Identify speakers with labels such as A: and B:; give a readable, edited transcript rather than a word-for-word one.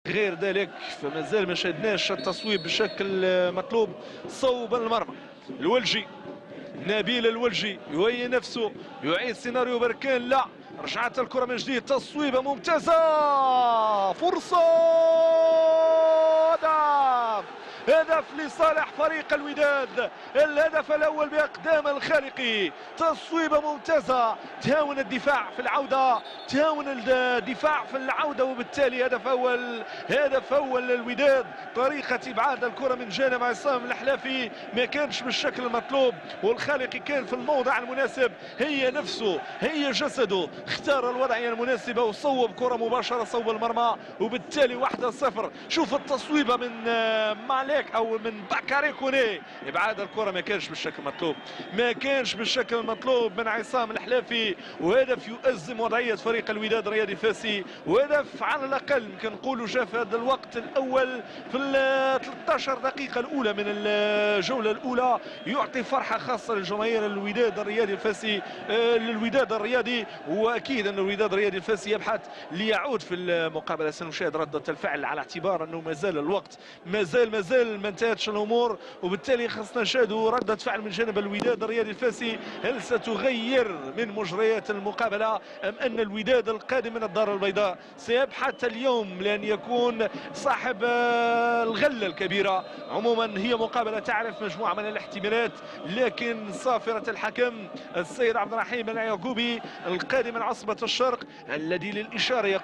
A: غير ذلك فمازال ما شاهدناش التصويب بشكل مطلوب صوب المرمى. الولجي نبيل الولجي يهيئ نفسه يعيد سيناريو بركان، لا رجعت الكره من جديد، تصويبه ممتازه، فرصه هدف لصالح فريق الوداد، الهدف الاول باقدام الخالقي، تصويبه ممتازه، تهاون الدفاع في العوده، تهاون الدفاع في العوده، وبالتالي هدف اول للوداد. طريقه ابعاد الكره من جانب عصام الحلافي ما كانش بالشكل المطلوب، والخالقي كان في الموضع المناسب، هي نفسه هي جسده، اختار الوضعيه المناسبه وصوب كره مباشره صوب المرمى، وبالتالي 1-0. شوف التصويبه من مالك او من بكاري كوني، ابعاد الكره ما كانش بالشكل المطلوب، ما كانش بالشكل المطلوب من عصام الحلافي، وهدف يؤزم وضعيه فريق الوداد الرياضي الفاسي، وهدف على الاقل يمكن نقولوا جاء في هذا الوقت الاول في ال 13 دقيقه الاولى من الجوله الاولى، يعطي فرحه خاصه لجماهير الوداد الرياضي الفاسي، للوداد الرياضي، واكيد ان الوداد الرياضي الفاسي يبحث ليعود في المقابله. سنشاهد رده الفعل على اعتبار انه مازال الوقت مازال ما انتهتش الامور، وبالتالي خصنا نشاهدوا رده فعل من جانب الوداد الرياضي الفاسي، هل ستغير من مجريات المقابله ام ان الوداد القادم من الدار البيضاء سيبحث اليوم لان يكون صاحب الغله الكبيره. عموما هي مقابله تعرف مجموعه من الاحتمالات، لكن صافره الحكم السيد عبد الرحيم اليعقوبي القادم من عصبه الشرق الذي للاشاره يقول